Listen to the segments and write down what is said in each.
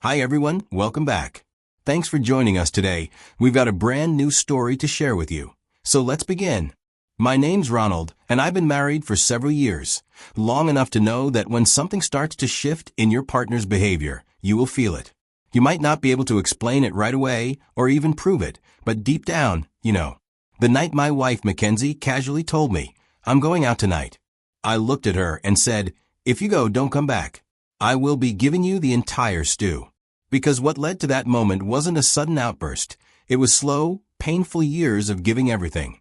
Hi everyone, welcome back. Thanks for joining us today. We've got a brand new story to share with you. So let's begin. My name's Ronald, and I've been married for several years, long enough to know that when something starts to shift in your partner's behavior, you will feel it. You might not be able to explain it right away or even prove it, but deep down, you know. The night my wife, Mackenzie, casually told me, "I'm going out tonight." I looked at her and said, "If you go, don't come back. I will be giving you the entire stew." Because what led to that moment wasn't a sudden outburst. It was slow, painful years of giving everything,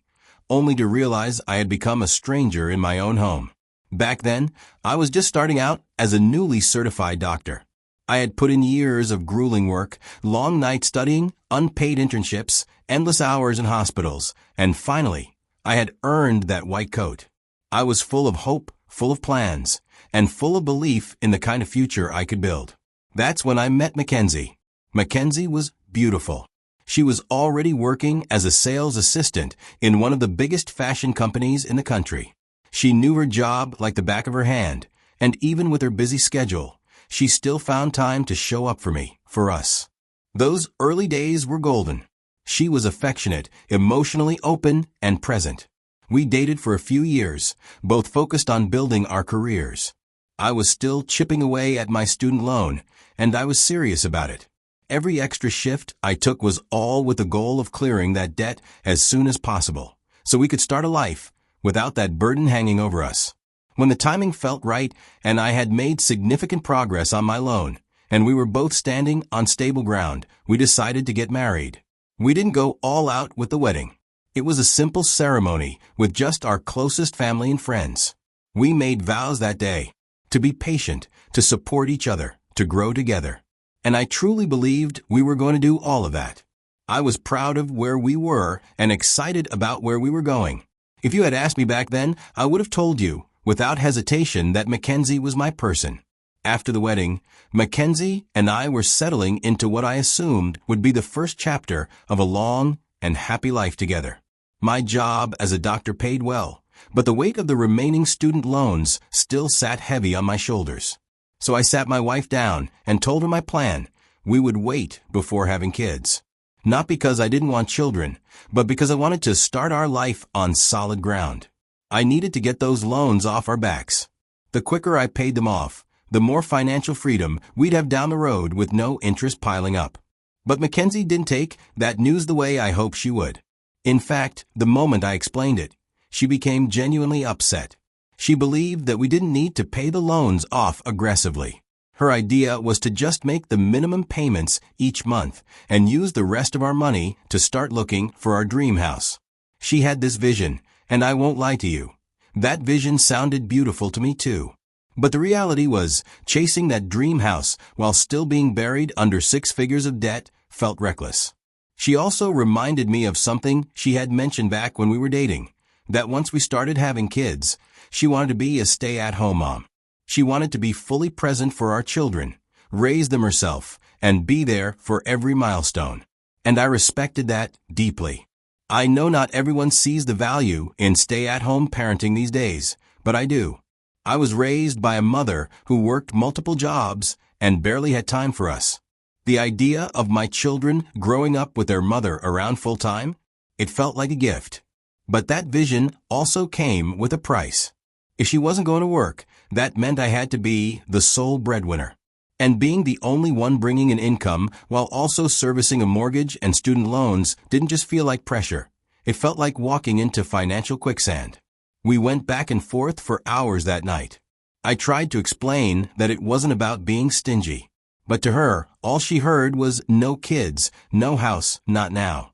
only to realize I had become a stranger in my own home. Back then, I was just starting out as a newly certified doctor. I had put in years of grueling work, long nights studying, unpaid internships, endless hours in hospitals, and finally, I had earned that white coat. I was full of hope, full of plans, and full of belief in the kind of future I could build. That's when I met Mackenzie. Mackenzie was beautiful. She was already working as a sales assistant in one of the biggest fashion companies in the country. She knew her job like the back of her hand, and even with her busy schedule, she still found time to show up for me, for us. Those early days were golden. She was affectionate, emotionally open, and present. We dated for a few years, both focused on building our careers. I was still chipping away at my student loan, and I was serious about it. Every extra shift I took was all with the goal of clearing that debt as soon as possible, so we could start a life without that burden hanging over us. When the timing felt right and I had made significant progress on my loan, and we were both standing on stable ground, we decided to get married. We didn't go all out with the wedding. It was a simple ceremony with just our closest family and friends. We made vows that day to be patient, to support each other, to grow together. And I truly believed we were going to do all of that. I was proud of where we were and excited about where we were going. If you had asked me back then, I would have told you, without hesitation, that Mackenzie was my person. After the wedding, Mackenzie and I were settling into what I assumed would be the first chapter of a long and happy life together. My job as a doctor paid well, but the weight of the remaining student loans still sat heavy on my shoulders. So I sat my wife down and told her my plan. We would wait before having kids. Not because I didn't want children, but because I wanted to start our life on solid ground. I needed to get those loans off our backs. The quicker I paid them off, the more financial freedom we'd have down the road with no interest piling up. But Mackenzie didn't take that news the way I hoped she would. In fact, the moment I explained it, she became genuinely upset. She believed that we didn't need to pay the loans off aggressively. Her idea was to just make the minimum payments each month and use the rest of our money to start looking for our dream house. She had this vision, and I won't lie to you, that vision sounded beautiful to me too. But the reality was, chasing that dream house while still being buried under 6 figures of debt felt reckless. She also reminded me of something she had mentioned back when we were dating, that once we started having kids, she wanted to be a stay-at-home mom. She wanted to be fully present for our children, raise them herself, and be there for every milestone. And I respected that deeply. I know not everyone sees the value in stay-at-home parenting these days, but I do. I was raised by a mother who worked multiple jobs and barely had time for us. The idea of my children growing up with their mother around full-time, it felt like a gift. But that vision also came with a price. If she wasn't going to work, that meant I had to be the sole breadwinner. And being the only one bringing in income while also servicing a mortgage and student loans didn't just feel like pressure. It felt like walking into financial quicksand. We went back and forth for hours that night. I tried to explain that it wasn't about being stingy. But to her, all she heard was no kids, no house, not now.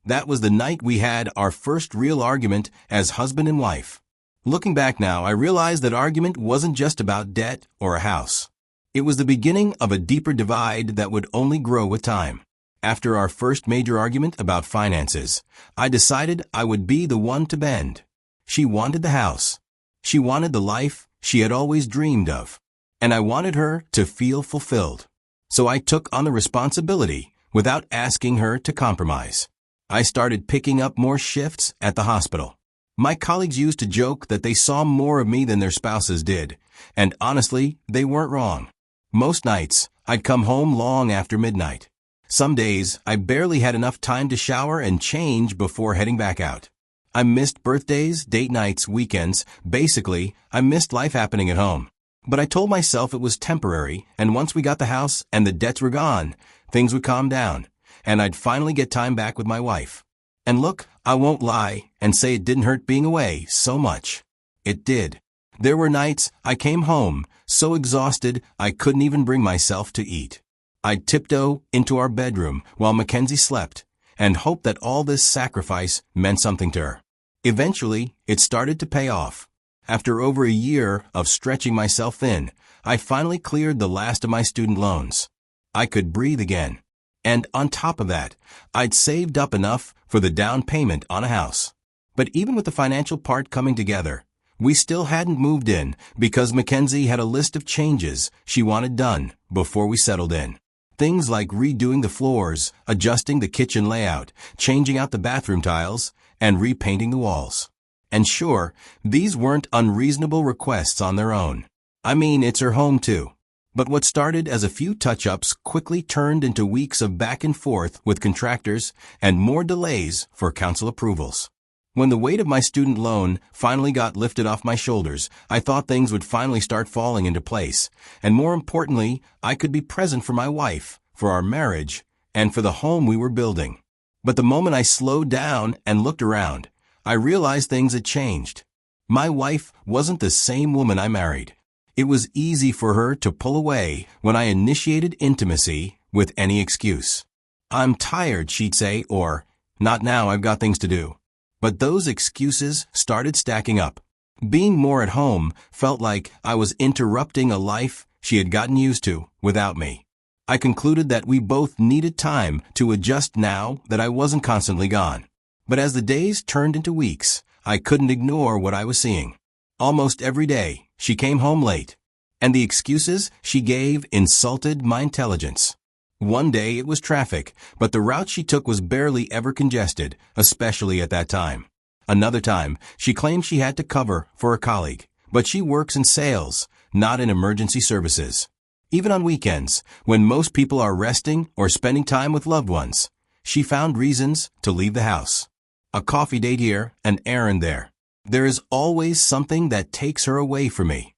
That was the night we had our first real argument as husband and wife. Looking back now, I realized that argument wasn't just about debt or a house. It was the beginning of a deeper divide that would only grow with time. After our first major argument about finances, I decided I would be the one to bend. She wanted the house. She wanted the life she had always dreamed of. And I wanted her to feel fulfilled. So I took on the responsibility without asking her to compromise. I started picking up more shifts at the hospital. My colleagues used to joke that they saw more of me than their spouses did, and honestly, they weren't wrong. Most nights, I'd come home long after midnight. Some days, I barely had enough time to shower and change before heading back out. I missed birthdays, date nights, weekends. Basically, I missed life happening at home. But I told myself it was temporary, and once we got the house and the debts were gone, things would calm down, and I'd finally get time back with my wife. And look, I won't lie and say it didn't hurt being away so much. It did. There were nights I came home so exhausted I couldn't even bring myself to eat. I'd tiptoe into our bedroom while Mackenzie slept and hope that all this sacrifice meant something to her. Eventually, it started to pay off. After over a year of stretching myself thin, I finally cleared the last of my student loans. I could breathe again. And on top of that, I'd saved up enough for the down payment on a house. But even with the financial part coming together, we still hadn't moved in because Mackenzie had a list of changes she wanted done before we settled in. Things like redoing the floors, adjusting the kitchen layout, changing out the bathroom tiles, and repainting the walls. And sure, these weren't unreasonable requests on their own. I mean, it's her home too. But what started as a few touch-ups quickly turned into weeks of back and forth with contractors and more delays for council approvals. When the weight of my student loan finally got lifted off my shoulders, I thought things would finally start falling into place. And more importantly, I could be present for my wife, for our marriage, and for the home we were building. But the moment I slowed down and looked around, I realized things had changed. My wife wasn't the same woman I married. It was easy for her to pull away when I initiated intimacy with any excuse. "I'm tired," she'd say, or "Not now, I've got things to do." But those excuses started stacking up. Being more at home felt like I was interrupting a life she had gotten used to without me. I concluded that we both needed time to adjust now that I wasn't constantly gone. But as the days turned into weeks, I couldn't ignore what I was seeing. Almost every day, she came home late, and the excuses she gave insulted my intelligence. One day it was traffic, but the route she took was barely ever congested, especially at that time. Another time, she claimed she had to cover for a colleague, but she works in sales, not in emergency services. Even on weekends, when most people are resting or spending time with loved ones, she found reasons to leave the house. A coffee date here, an errand there. There is always something that takes her away from me.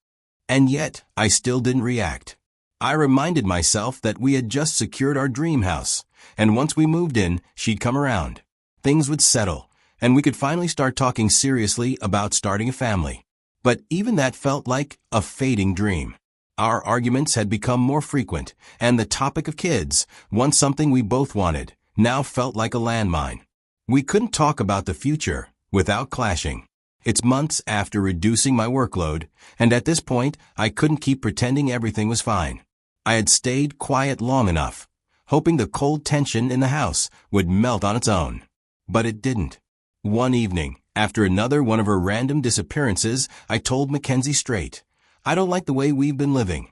And yet, I still didn't react. I reminded myself that we had just secured our dream house, and once we moved in, she'd come around. Things would settle, and we could finally start talking seriously about starting a family. But even that felt like a fading dream. Our arguments had become more frequent, and the topic of kids, once something we both wanted, now felt like a landmine. We couldn't talk about the future without clashing. It's months after reducing my workload, and at this point, I couldn't keep pretending everything was fine. I had stayed quiet long enough, hoping the cold tension in the house would melt on its own. But it didn't. One evening, after another one of her random disappearances, I told Mackenzie straight, "I don't like the way we've been living."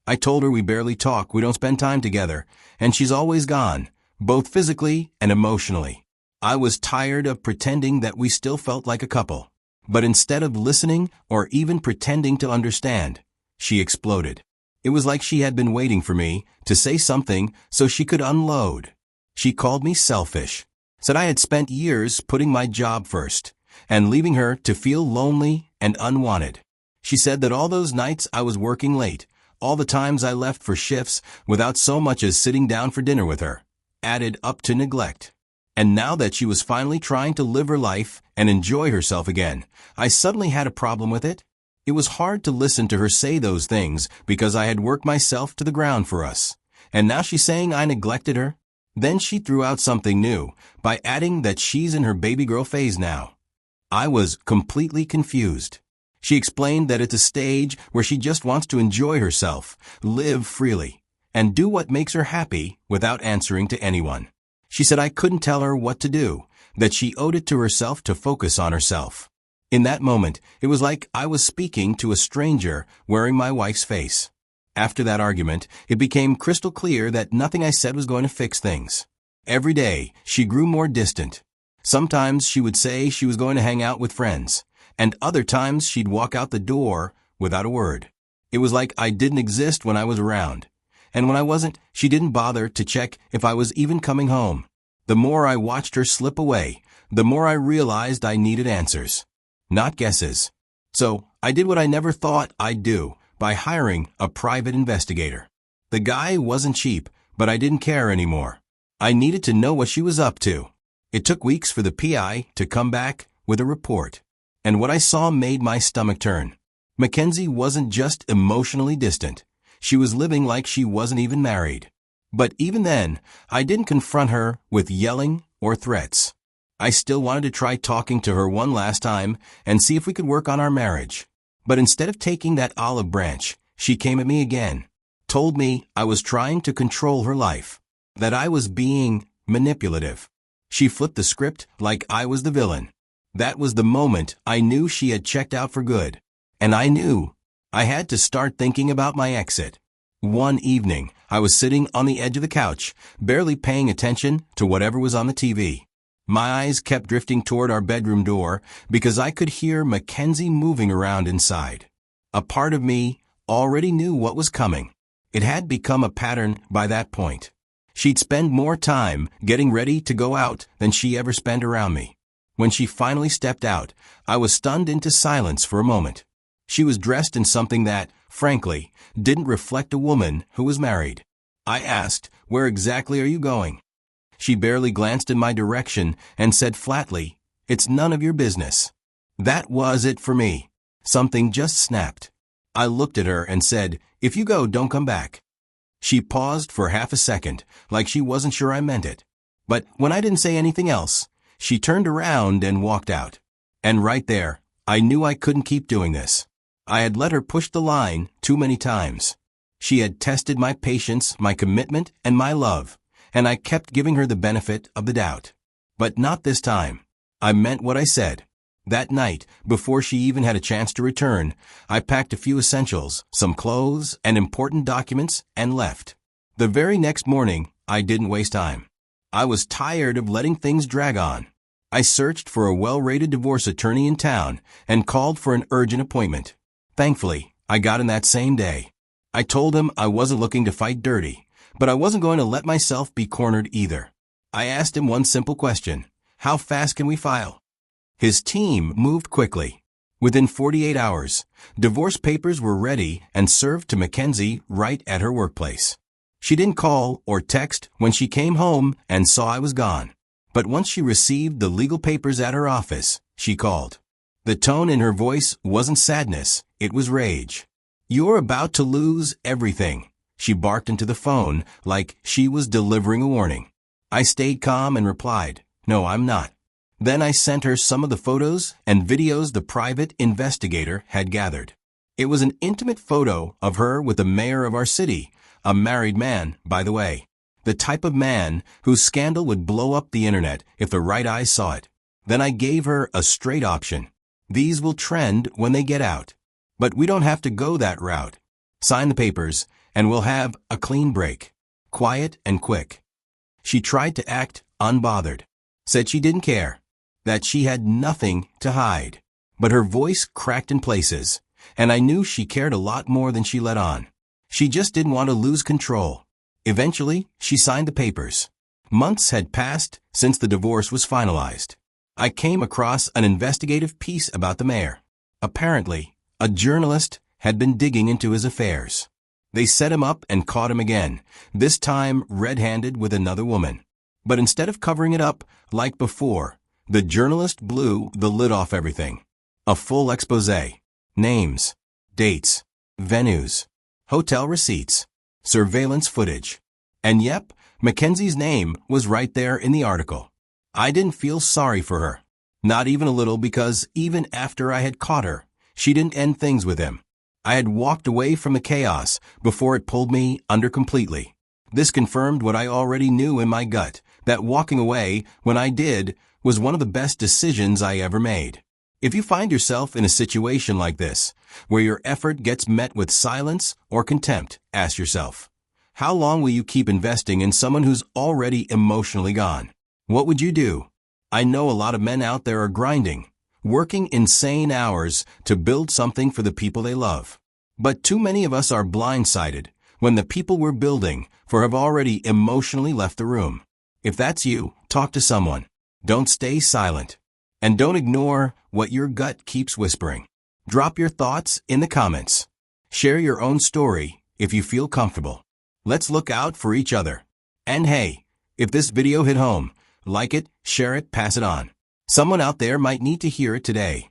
I told her we barely talk, we don't spend time together, and she's always gone, both physically and emotionally. I was tired of pretending that we still felt like a couple. But instead of listening or even pretending to understand, she exploded. It was like she had been waiting for me to say something so she could unload. She called me selfish, said I had spent years putting my job first and leaving her to feel lonely and unwanted. She said that all those nights I was working late, all the times I left for shifts without so much as sitting down for dinner with her, added up to neglect. And now that she was finally trying to live her life and enjoy herself again, I suddenly had a problem with it. It was hard to listen to her say those things because I had worked myself to the ground for us. And now she's saying I neglected her? Then she threw out something new by adding that she's in her baby girl phase now. I was completely confused. She explained that it's a stage where she just wants to enjoy herself, live freely, and do what makes her happy without answering to anyone. She said I couldn't tell her what to do, that she owed it to herself to focus on herself. In that moment, it was like I was speaking to a stranger wearing my wife's face. After that argument, it became crystal clear that nothing I said was going to fix things. Every day, she grew more distant. Sometimes she would say she was going to hang out with friends, and other times she'd walk out the door without a word. It was like I didn't exist when I was around. And when I wasn't, she didn't bother to check if I was even coming home. The more I watched her slip away, the more I realized I needed answers, not guesses. So, I did what I never thought I'd do, by hiring a private investigator. The guy wasn't cheap, but I didn't care anymore. I needed to know what she was up to. It took weeks for the PI to come back with a report. And what I saw made my stomach turn. Mackenzie wasn't just emotionally distant. She was living like she wasn't even married. But even then, I didn't confront her with yelling or threats. I still wanted to try talking to her one last time and see if we could work on our marriage. But instead of taking that olive branch, she came at me again, told me I was trying to control her life, that I was being manipulative. She flipped the script like I was the villain. That was the moment I knew she had checked out for good. And I knew I had to start thinking about my exit. One evening, I was sitting on the edge of the couch, barely paying attention to whatever was on the TV. My eyes kept drifting toward our bedroom door because I could hear Mackenzie moving around inside. A part of me already knew what was coming. It had become a pattern by that point. She'd spend more time getting ready to go out than she ever spent around me. When she finally stepped out, I was stunned into silence for a moment. She was dressed in something that, frankly, didn't reflect a woman who was married. I asked, "Where exactly are you going?" She barely glanced in my direction and said flatly, "It's none of your business." That was it for me. Something just snapped. I looked at her and said, "If you go, don't come back." She paused for half a second, like she wasn't sure I meant it. But when I didn't say anything else, she turned around and walked out. And right there, I knew I couldn't keep doing this. I had let her push the line too many times. She had tested my patience, my commitment, and my love, and I kept giving her the benefit of the doubt. But not this time. I meant what I said. That night, before she even had a chance to return, I packed a few essentials, some clothes, and important documents, and left. The very next morning, I didn't waste time. I was tired of letting things drag on. I searched for a well-rated divorce attorney in town and called for an urgent appointment. Thankfully, I got him that same day. I told him I wasn't looking to fight dirty, but I wasn't going to let myself be cornered either. I asked him one simple question: how fast can we file? His team moved quickly. Within 48 hours, divorce papers were ready and served to Mackenzie right at her workplace. She didn't call or text when she came home and saw I was gone. But once she received the legal papers at her office, she called. The tone in her voice wasn't sadness, it was rage. "You're about to lose everything," she barked into the phone like she was delivering a warning. I stayed calm and replied, "No, I'm not." Then I sent her some of the photos and videos the private investigator had gathered. It was an intimate photo of her with the mayor of our city, a married man, by the way. The type of man whose scandal would blow up the internet if the right eyes saw it. Then I gave her a straight option. These will trend when they get out. But we don't have to go that route. Sign the papers, and we'll have a clean break. Quiet and quick. She tried to act unbothered. Said she didn't care. That she had nothing to hide. But her voice cracked in places, and I knew she cared a lot more than she let on. She just didn't want to lose control. Eventually, she signed the papers. Months had passed since the divorce was finalized. I came across an investigative piece about the mayor. Apparently, a journalist had been digging into his affairs. They set him up and caught him again, this time red-handed with another woman. But instead of covering it up like before, the journalist blew the lid off everything. A full expose. Names, dates, venues, hotel receipts, surveillance footage. And yep, Mackenzie's name was right there in the article. I didn't feel sorry for her. Not even a little, because even after I had caught her, she didn't end things with him. I had walked away from the chaos before it pulled me under completely. This confirmed what I already knew in my gut, that walking away, when I did, was one of the best decisions I ever made. If you find yourself in a situation like this, where your effort gets met with silence or contempt, ask yourself, how long will you keep investing in someone who's already emotionally gone? What would you do? I know a lot of men out there are grinding, working insane hours to build something for the people they love. But too many of us are blindsided when the people we're building for have already emotionally left the room. If that's you, talk to someone. Don't stay silent. And don't ignore what your gut keeps whispering. Drop your thoughts in the comments. Share your own story if you feel comfortable. Let's look out for each other. And hey, if this video hit home, like it, share it, pass it on. Someone out there might need to hear it today.